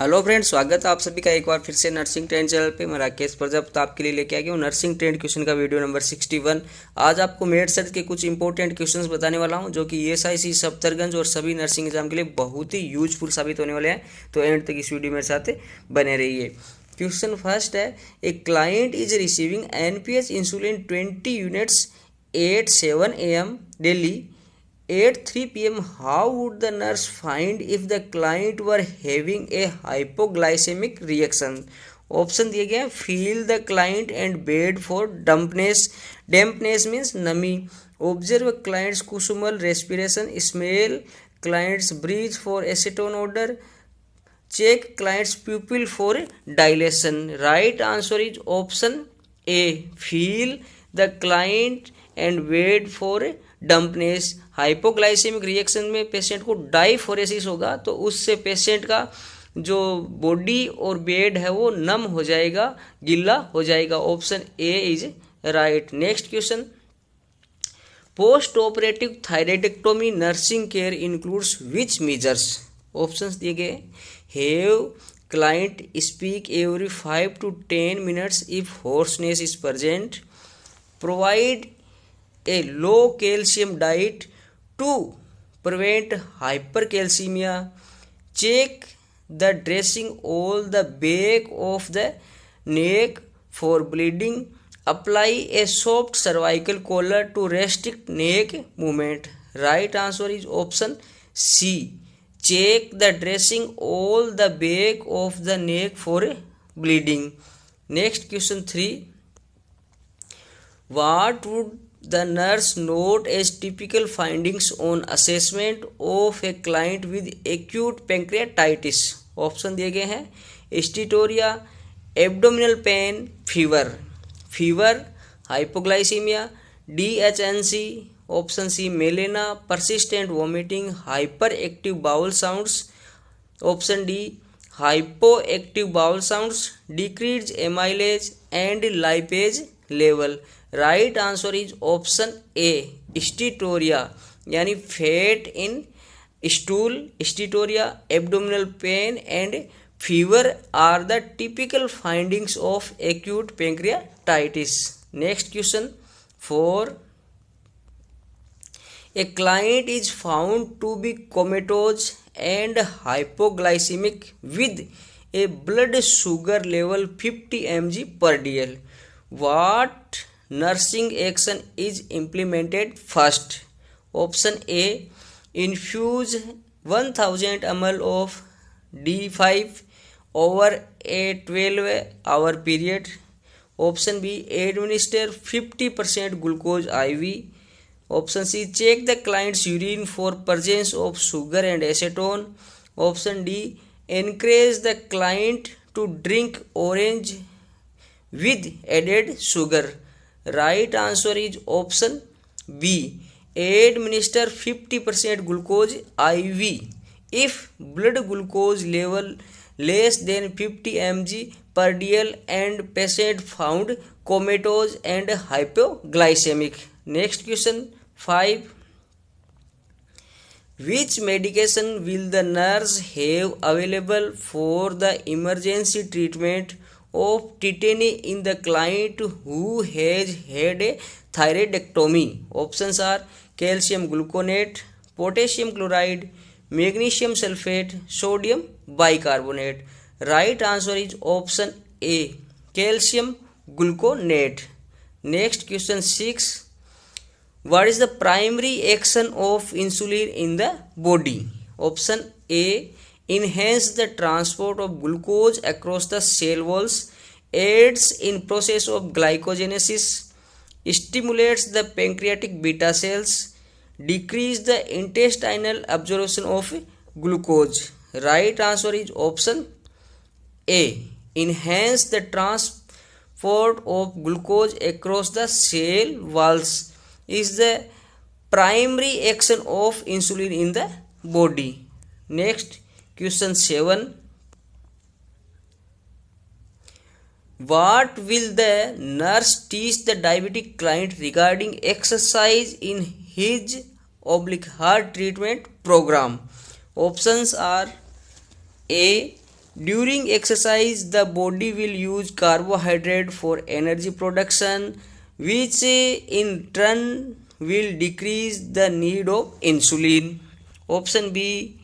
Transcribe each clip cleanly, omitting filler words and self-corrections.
Hello friends, स्वागत है आप सभी का एक बार फिर से नर्सिंग ट्रेंड चैनल पे। मैं राकेश प्रजापति आपके लिए लेके आ गया हूँ नर्सिंग ट्रेंड क्वेश्चन का वीडियो नंबर 61। आज आपको मेड सेट के कुछ इंपॉर्टेंट क्वेश्चंस बताने वाला हूँ जो कि ईएसआईसी, सफ्दरगंज और सभी नर्सिंग एग्जाम के लिए बहुत ही यूजफुल साबित होने वाले हैं। तो एंड तक इस वीडियो मेरे साथ बने रहिए। क्वेश्चन फर्स्ट है, a client is receiving NPH insulin 20 units at 7 AM daily at 3 p.m. How would the nurse find if the client were having a hypoglycemic reaction? Option दिए गए हैं, feel the client and bed for dampness, dampness means नमी, observe clients Kussmaul respiration, smell clients breath for acetone odour, check clients pupil for dilation. Right answer is option a, feel the client and wet for dampness. Hypoglycemic reaction में patient को diaphoresis होगा तो उससे patient का जो body और bed है वो नम हो जाएगा, गिल्ला हो जाएगा। Option a is right. Next question, post operative thyroidectomy nursing care includes which measures? Options दिए गए, have client speak every 5 to 10 minutes if hoarseness is present, provide a low calcium diet to prevent hypercalcemia, check the dressing all the back of the neck for bleeding, apply a soft cervical collar to restrict neck movement. Right answer is option C, check the dressing all the back of the neck for bleeding. Next question 3, what would the nurse note as typical findings on assessment of a client with acute pancreatitis? Option दिए गए हैं, steatorrhoea, abdominal pain, fever, hypoglycaemia, DHNC, option c melaena, persistent vomiting, hyper active bowel sounds, option d hypo active bowel sounds, decrease amylase and lipase level. Right answer is option a, steatorrhoea यानी fat in stool, steatorrhoea, abdominal pain and fever are the typical findings of acute pancreatitis. Next question 4, a client is found to be comatose and hypoglycemic with a blood sugar level 50 mg per dl. What nursing action is implemented first? Option A, infuse 1000 ml of D5 over a 12-hour period. Option B, administer 50% glucose IV. Option C, check the client's urine for presence of sugar and acetone. Option D, encourage the client to drink orange with added sugar. Right answer is option B, administer 50% glucose IV if blood glucose level less than 50 mg per dl and patient found comatose and hypoglycemic. Next question 5, which medication will the nurse have available for the emergency treatment of tetany in the client who has had a thyroidectomy? Options are calcium gluconate, potassium chloride, magnesium sulfate, sodium bicarbonate. Right answer is option A, calcium gluconate. Next question 6, what is the primary action of insulin in the body? Option A, enhance the transport of glucose across the cell walls, aids in process of glycogenesis, stimulates the pancreatic beta cells, decrease the intestinal absorption of glucose. Right answer is option A, enhance the transport of glucose across the cell walls is the primary action of insulin in the body. Next question 7, what will the nurse teach the diabetic client regarding exercise in his heart treatment program? Options are A, During exercise, the body will use carbohydrate for energy production, which in turn will decrease the need of insulin. Option B.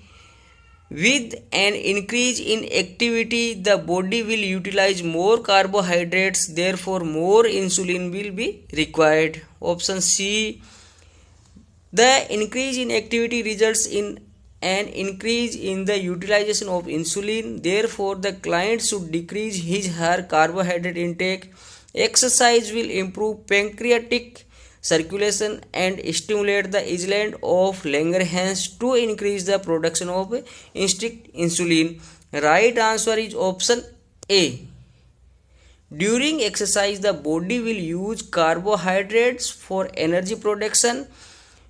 With an increase in activity, the body will utilize more carbohydrates, therefore more insulin will be required. Option C. The increase in activity results in an increase in the utilization of insulin, therefore the client should decrease his or her carbohydrate intake. Exercise will improve pancreatic circulation and stimulate the island of Langerhans to increase the production of instinct insulin. Right answer is option A. During exercise, the body will use carbohydrates for energy production,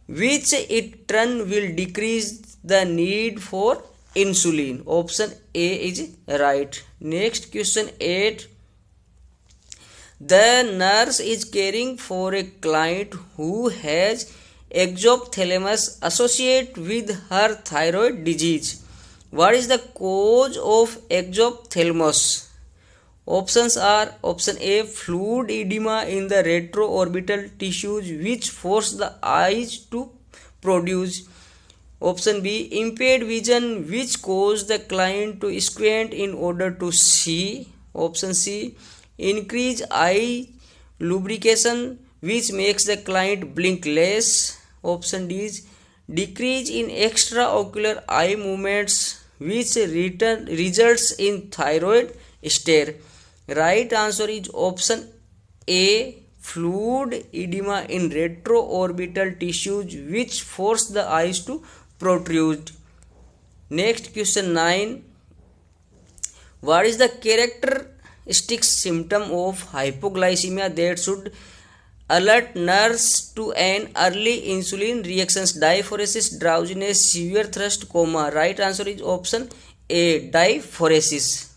which in turn will decrease the need for insulin. Option A is right. Next question 8. The nurse is caring for a client who has exophthalmos associated with her thyroid disease. What is the cause of exophthalmos? Options are option A, fluid edema in the retroorbital tissues which force the eyes to produce. Option B, impaired vision which cause the client to squint in order to see. Option C, increased eye lubrication which makes the client blink less. Option D is decrease in extraocular eye movements which results in thyroid stare. Right answer is option A, fluid edema in retroorbital tissues which force the eyes to protrude. Next question 9. What is the characteristic symptom of hypoglycemia that should alert nurse to an early insulin reactions? Diaphoresis, drowsiness, severe thirst, coma. Right answer is option A, diaphoresis.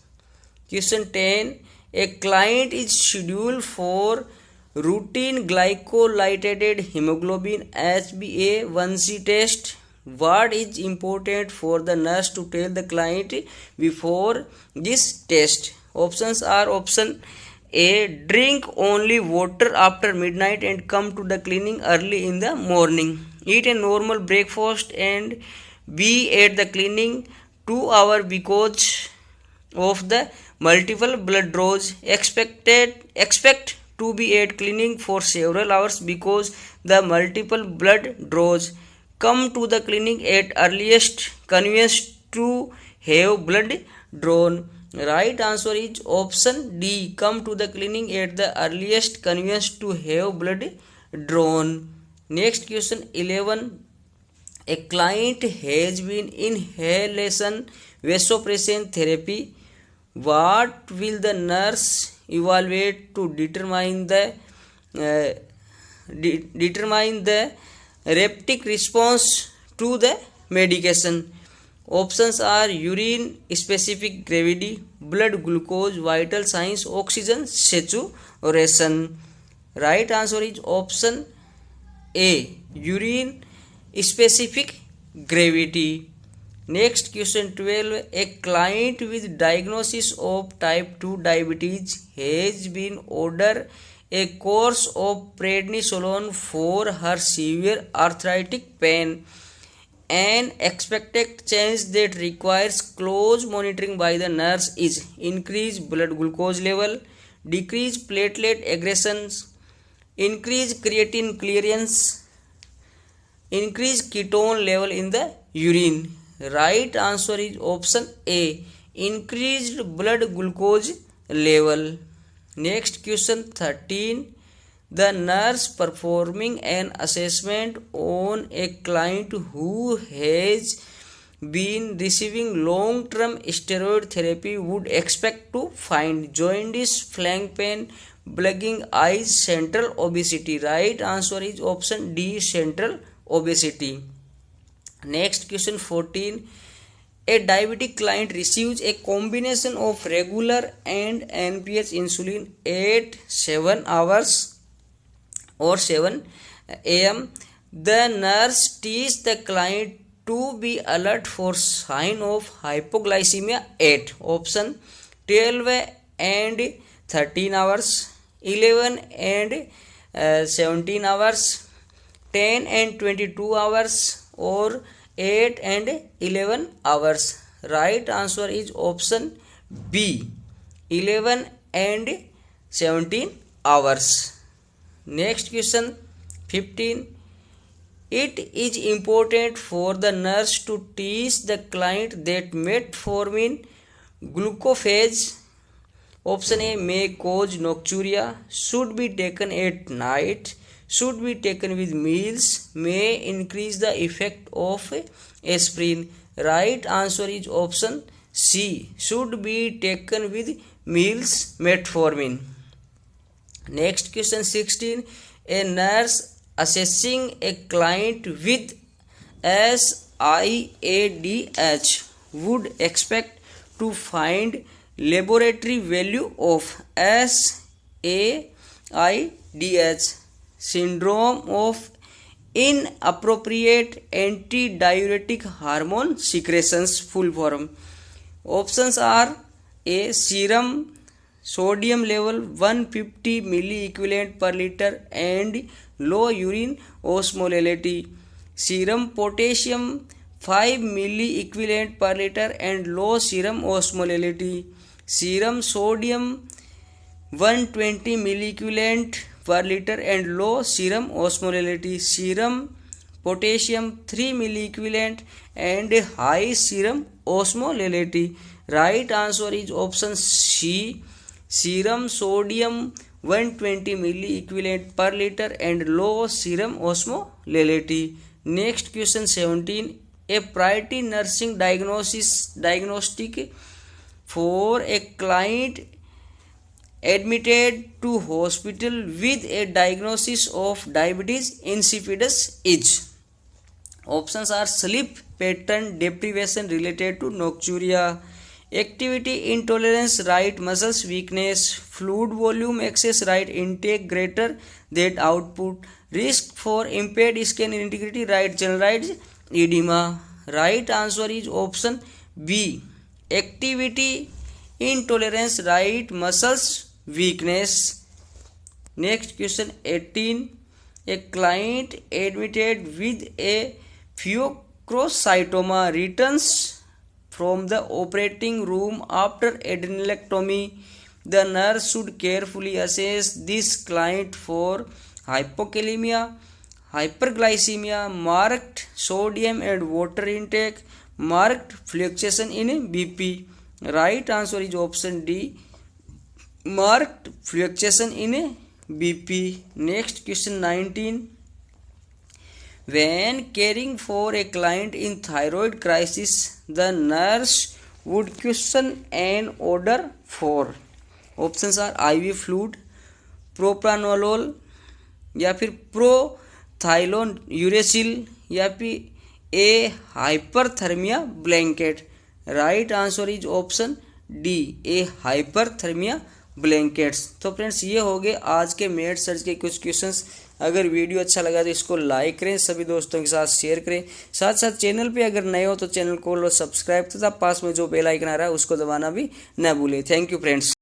Question 10. A client is scheduled for routine glycolylated hemoglobin HbA1c test. What is important for the nurse to tell the client before this test? Options are option A, drink only water after midnight and come to the clinic early in the morning. Eat a normal breakfast and be at the clinic 2 hours because of the multiple blood draws. Expect to be at clinic for several hours because the multiple blood draws. Come to the clinic at earliest convenience to have blood drawn. Right answer is option D, come to the clinic at the earliest convenience to have blood drawn. Next question 11. A client has been inhalation vasopressin therapy. What will the nurse evaluate to determine the reptic response to the medication? Options are urine specific gravity, blood glucose, vital signs, oxygen saturation. Right answer is option A, urine specific gravity. Next question 12. A client with diagnosis of type 2 diabetes has been ordered a course of prednisolone for her severe arthritic pain. An expected change that requires close monitoring by the nurse is increased blood glucose level, decreased platelet aggregations, increased creatine clearance, increased ketone level in the urine. Right answer is option A, increased blood glucose level. Next question 13. The nurse performing an assessment on a client who has been receiving long-term steroid therapy would expect to find jaundice, flank pain, blooding eyes, central obesity. Right answer is option D, central obesity. Next question 14. A diabetic client receives a combination of regular and NPH insulin at 7 hours or 7 am. The nurse teaches the client to be alert for sign of hypoglycemia at option 12 and 13 hours, 11 and 17 hours, 10 and 22 hours, or 8 and 11 hours. Right answer is option B, 11 and 17 hours. Next question 15. It is important for the nurse to teach the client that metformin glucophage, option A, may cause nocturia, should be taken at night, should be taken with meals, may increase the effect of aspirin. Right answer is option C, should be taken with meals metformin. Next question 16. A nurse assessing a client with SIADH would expect to find laboratory value of SAIDH, syndrome of inappropriate antidiuretic hormone secretions, full form. Options are A, serum sodium level 150 milliequivalent per liter and low urine osmolality, serum potassium 5 milliequivalent per liter and low serum osmolality, serum sodium 120 milliequivalent per liter and low serum osmolality, serum potassium 3 milliequivalent and high serum osmolality. Right answer is option C, serum sodium 120 milliequivalent per liter and low serum osmolality. Next question 17. A priority nursing diagnostic for a client admitted to hospital with a diagnosis of diabetes insipidus is. Options are sleep pattern deprivation related to nocturia, activity intolerance, right muscles weakness, fluid volume excess, right intake greater than output, risk for impaired skin integrity, right generalized edema. Right answer is option B, activity intolerance, right muscles weakness. Next question 18. A client admitted with a pheochrocytoma returns from the operating room after adrenalectomy. The nurse should carefully assess this client for hypokalemia, hyperglycemia, marked sodium and water intake, marked fluctuation in BP. Right answer is option D, marked fluctuation in BP. Next question 19. When caring for a client in thyroid crisis, the nurse would question and order for. Options are IV fluid, propranolol या फिर प्रोथाइलोन uracil या फिर a hyperthermia blanket. Right answer is option d, a hyperthermia blankets. तो friends ये हो गए आज के मेड सर्च के कुछ क्वेश्चंस. अगर वीडियो अच्छा लगा तो इसको लाइक करें, सभी दोस्तों के साथ शेयर करें. साथ साथ चैनल पे अगर नए हो तो चैनल को लो सब्सक्राइब तथा पास में जो बेल आइकन आ रहा है उसको दबाना भी न भूलें. Thank you friends.